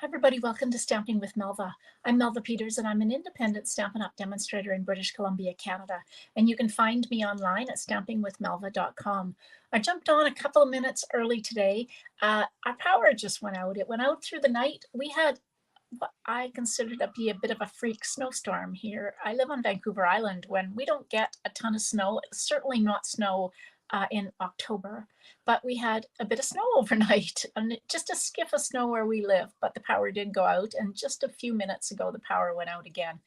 Hi everybody, welcome to Stamping with Melva. I'm Melva Peters and I'm an independent Stampin' Up! Demonstrator in British Columbia, Canada. And you can find me online at stampingwithmelva.com. I jumped on a couple of minutes early today. Our power just went out. It went out through the night. We had what I consider to be a bit of a freak snowstorm here. I live on Vancouver Island when we don't get a ton of snow, certainly not snow in October, but we had a bit of snow overnight and just a skiff of snow where we live, but the power did go out, and just a few minutes ago the power went out again.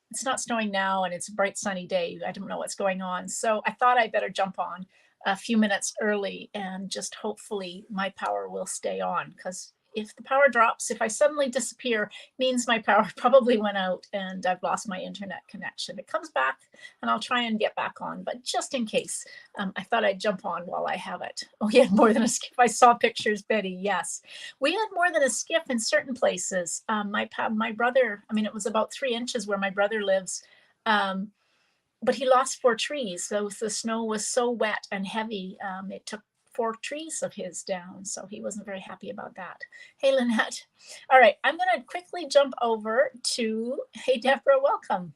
It's not snowing now and it's a bright sunny day. I don't know what's going on, so I thought I better jump on a few minutes early and just hopefully my power will stay on, because if the power drops, if I suddenly disappear, means my power probably went out and I've lost my internet connection. It comes back and I'll try and get back on, but just in case, I thought I'd jump on while I have it. Oh, we had more than a skiff. I saw pictures, Betty. Yes, we had more than a skiff in certain places. My brother, I mean, it was about 3 inches where my brother lives. But he lost 4 trees. So the snow was so wet and heavy, it took 4 trees of his down. So he wasn't very happy about that. Hey, Lynette. All right, I'm going to quickly jump over to, hey, Deborah, welcome.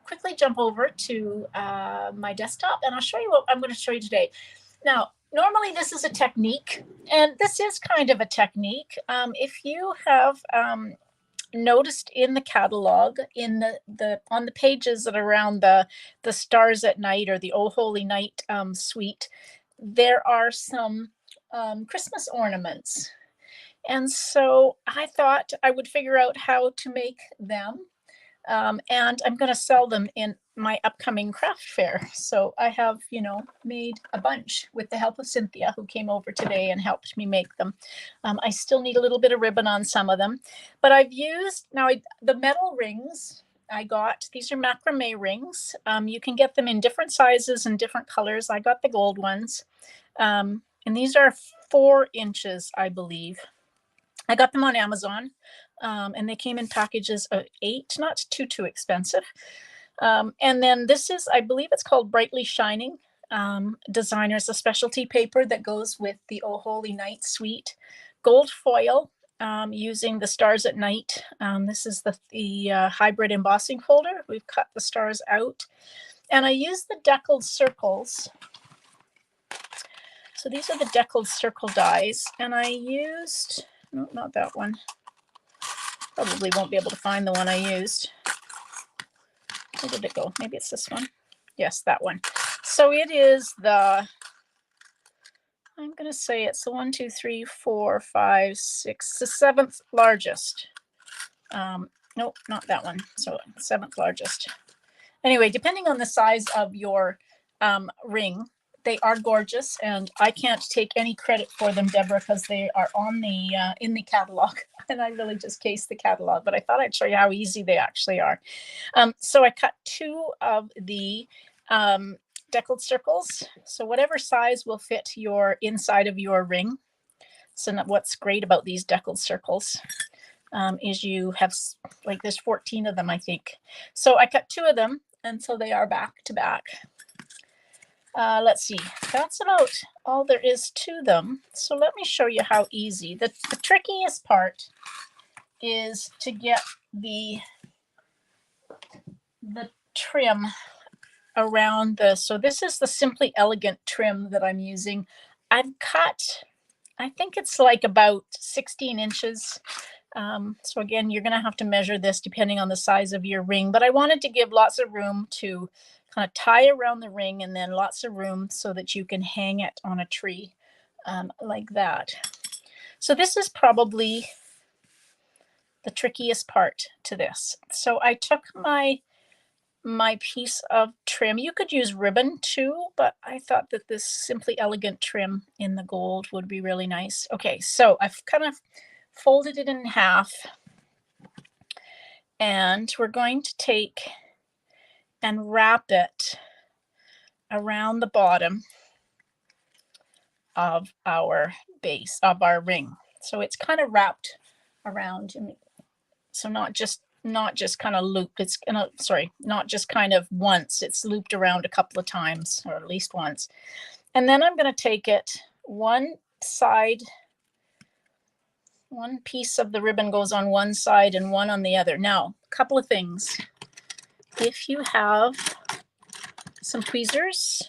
Quickly jump over to my desktop and I'll show you what I'm going to show you today. Now, normally this is a technique, and this is kind of a technique. If you have noticed in the catalog, in the on the pages that are around the Stars at Night or the Oh Holy Night suite, there are some Christmas ornaments, and so I thought I would figure out how to make them, and I'm going to sell them in my upcoming craft fair. So I have, made a bunch with the help of Cynthia, who came over today and helped me make them. I still need a little bit of ribbon on some of them, but I've used the metal rings I got. These are macrame rings. You can get them in different sizes and different colors. I got the gold ones, and these are 4 inches, I believe. I got them on Amazon, and they came in packages of 8, not too expensive. And then this is, I believe it's called Brightly Shining Designers, a specialty paper that goes with the Oh Holy Night suite. Gold foil, using the Stars at Night. This is the hybrid embossing folder. We've cut the stars out. And I used the deckled circles. So these are the deckled circle dies. And I used, no, not that one. Probably won't be able to find the one I used. Where did it go? Maybe it's this one. Yes, that one. So it is the, I'm going to say it's the 1, 2, 3, 4, 5, 6, the 7th largest. Nope, not that one. So 7th largest. Anyway, depending on the size of your ring, they are gorgeous, and I can't take any credit for them, Deborah, because they are on the in the catalog, and I really just cased the catalog. But I thought I'd show you how easy they actually are. So I cut 2 of the deckled circles. So whatever size will fit your inside of your ring. So what's great about these deckled circles is you have, like, there's 14 of them, I think. So I cut 2 of them, and so they are back to back. Let's see, that's about all there is to them. So let me show you how easy. The trickiest part is to get the trim around so this is the Simply Elegant trim that I'm using. I've cut, I think it's like about 16 inches. So again, you're going to have to measure this depending on the size of your ring, but I wanted to give lots of room to kind of tie around the ring, and then lots of room so that you can hang it on a tree like that. So this is probably the trickiest part to this. So I took my piece of trim. You could use ribbon too, but I thought that this Simply Elegant trim in the gold would be really nice. Okay, so I've kind of folded it in half, and we're going to take and wrap it around the bottom of our base of our ring. So it's kind of wrapped around, so not just kind of looped, it's gonna, sorry, not just kind of once, it's looped around a couple of times, or at least once. And then I'm going to take it one side One piece of the ribbon goes on one side and one on the other. Now, a couple of things. If you have some tweezers,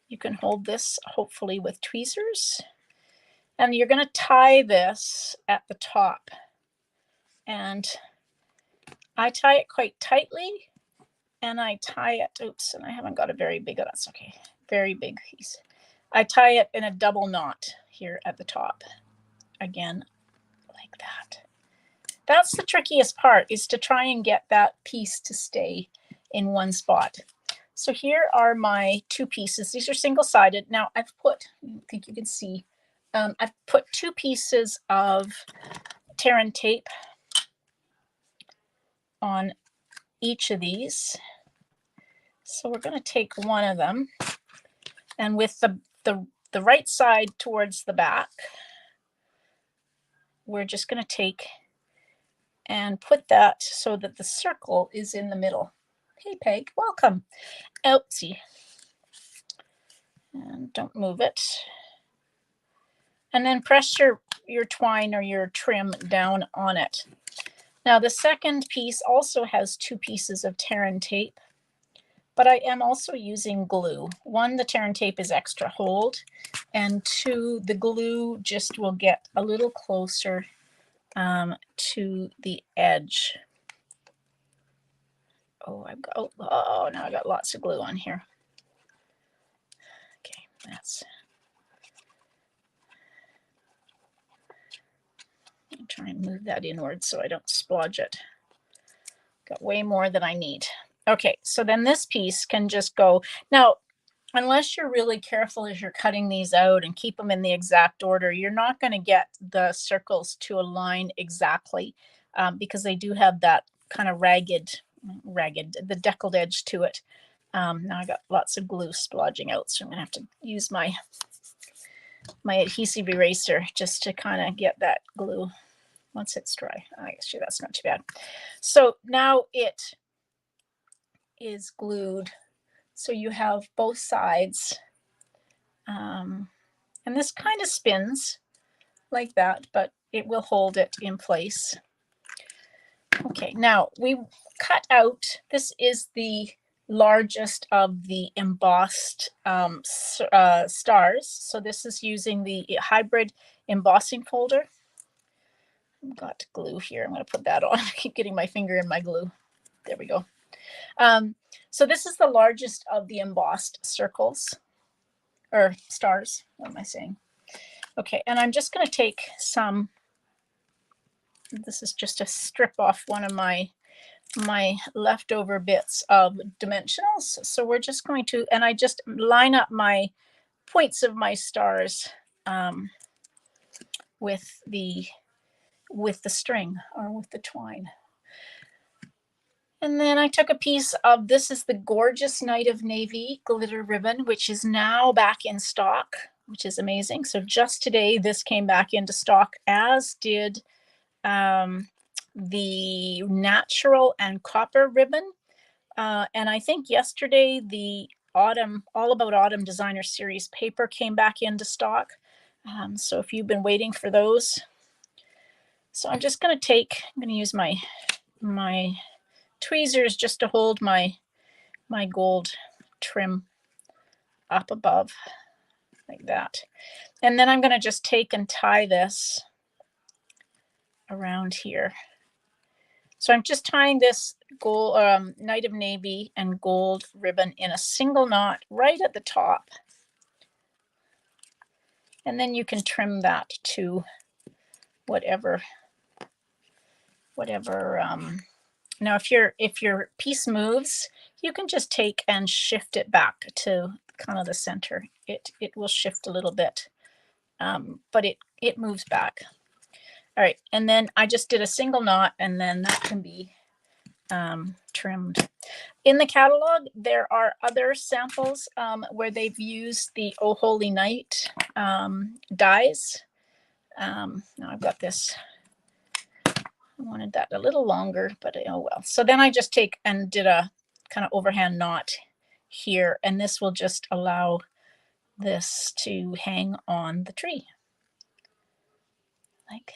you can hold this hopefully with tweezers. And you're going to tie this at the top. And I tie it quite tightly. And I tie it, oops, and I haven't got a very big, oh, that's okay, very big piece. I tie it in a double knot here at the top. Again, like that. That's the trickiest part, is to try and get that piece to stay in one spot. So here are my two pieces. These are single-sided. Now I've put, I think you can see, I've put 2 pieces of tear and tape on each of these. So we're going to take one of them, and with the right side towards the back, we're just going to take and put that so that the circle is in the middle. Hey, Peg, welcome. Oopsie. And don't move it. And then press your twine or your trim down on it. Now the second piece also has 2 pieces of tear and tape, but I am also using glue. 1, the tear and tape is extra hold, and 2, the glue just will get a little closer to the edge. Oh, I've got, oh, now I got lots of glue on here. Okay, that's. I'll try and move that inward so I don't splodge it. Got way more than I need. Okay, so then this piece can just go. Now, unless you're really careful as you're cutting these out and keep them in the exact order, you're not going to get the circles to align exactly because they do have that kind of ragged, the deckled edge to it. Now I got lots of glue splodging out, so I'm going to have to use my adhesive eraser just to kind of get that glue once it's dry. Actually, that's not too bad. So now it is glued. So you have both sides. And this kind of spins like that, but it will hold it in place. Okay, now we cut out, this is the largest of the embossed stars. So this is using the hybrid embossing folder. I've got glue here. I'm going to put that on. I keep getting my finger in my glue. There we go. So this is the largest of the embossed circles or stars. What am I saying? Okay, and I'm just going to take some. This is just to strip off one of my leftover bits of dimensionals. So we're just going to, and I just line up my points of my stars with the string or with the twine. And then I took a piece of, this is the gorgeous Night of Navy glitter ribbon, which is now back in stock, which is amazing. So just today, this came back into stock, as did the natural and copper ribbon. And I think yesterday, the autumn, All About Autumn Designer Series paper came back into stock. So if you've been waiting for those. So I'm just going to take, I'm going to use my tweezers just to hold my gold trim up above like that. And then I'm going to just take and tie this around here. So I'm just tying this gold Night of Navy and gold ribbon in a single knot right at the top. And then you can trim that to whatever now if your piece moves, you can just take and shift it back to kind of the center. It will shift a little bit, but it moves back. All right, and then I just did a single knot, and then that can be trimmed. In the catalog, there are other samples where they've used the Oh Holy Night dies. Now I've got this. I wanted that a little longer, but oh well. So then I just take and did a kind of overhand knot here, and this will just allow this to hang on the tree like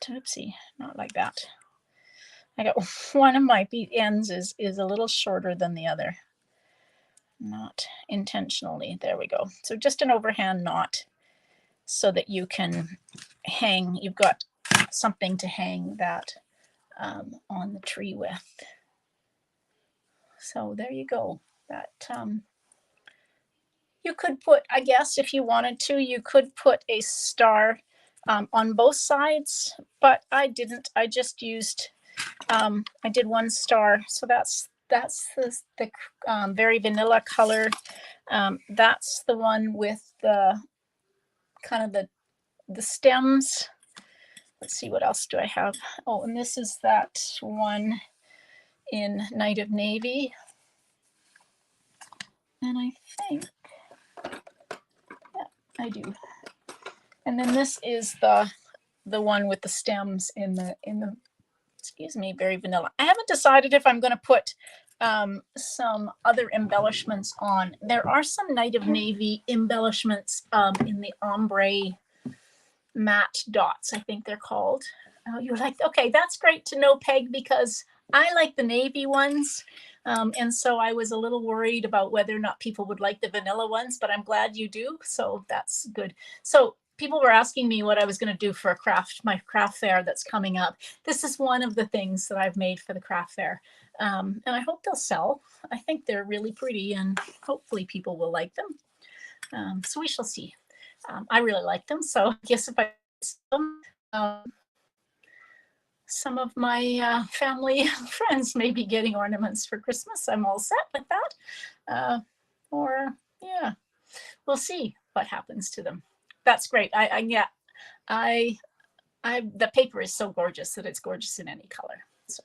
oopsie, not like that. I got one of my ends is a little shorter than the other. Not intentionally. There we go. So just an overhand knot so that you can hang, you've got something to hang that on the tree with. So there you go. That you could put, I guess, if you wanted to, you could put a star on both sides, but I didn't. I just used, I did one star. So that's the very vanilla color. That's the one with the kind of the stems. Let's see, what else do I have? Oh, and this is that one in Night of Navy. And I think, yeah, I do. And then this is the one with the stems in the excuse me, very vanilla. I haven't decided if I'm going to put some other embellishments on. There are some Night of Navy embellishments in the ombre matte dots, I think they're called. Oh, you're like, okay, that's great to know, Peg, because I like the navy ones. And so I was a little worried about whether or not people would like the vanilla ones, but I'm glad you do. So that's good. So people were asking me what I was going to do for my craft fair that's coming up. This is one of the things that I've made for the craft fair. And I hope they'll sell. I think they're really pretty and hopefully people will like them. So we shall see. I really like them. So I guess if I some of my family friends may be getting ornaments for Christmas. I'm all set with that. Or yeah, we'll see what happens to them. That's great. The paper is so gorgeous that it's gorgeous in any color. So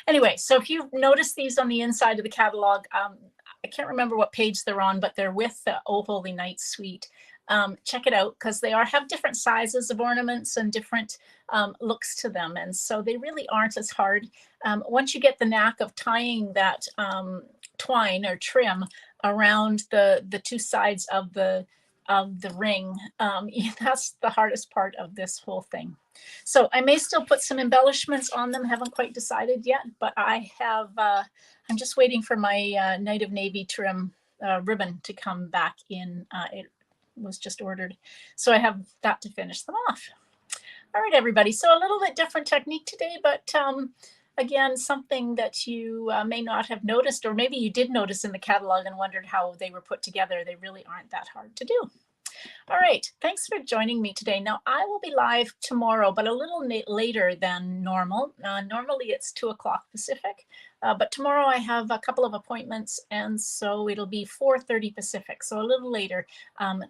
anyway, so if you've noticed these on the inside of the catalog, I can't remember what page they're on, but they're with the Oh Holy Night suite. Check it out because they have different sizes of ornaments and different looks to them. And so they really aren't as hard. Once you get the knack of tying that twine or trim around the two sides of the ring, that's the hardest part of this whole thing. So I may still put some embellishments on them. Haven't quite decided yet, but I have, I'm just waiting for my Night of Navy trim ribbon to come back in. It was just ordered. So I have that to finish them off. All right, everybody. So a little bit different technique today, but again, something that you may not have noticed, or maybe you did notice in the catalog and wondered how they were put together. They really aren't that hard to do. All right, thanks for joining me today. Now, I will be live tomorrow, but a little later than normal. Normally, it's 2 o'clock Pacific, but tomorrow I have a couple of appointments, and so it'll be 4:30 Pacific, so a little later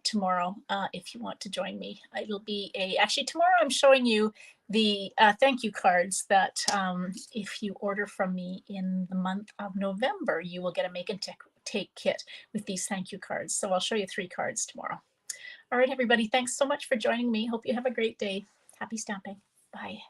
tomorrow if you want to join me. It'll be actually, tomorrow I'm showing you the thank you cards that if you order from me in the month of November, you will get a make and take kit with these thank you cards. So I'll show you 3 cards tomorrow. All right, everybody, thanks so much for joining me. Hope you have a great day. Happy stamping. Bye.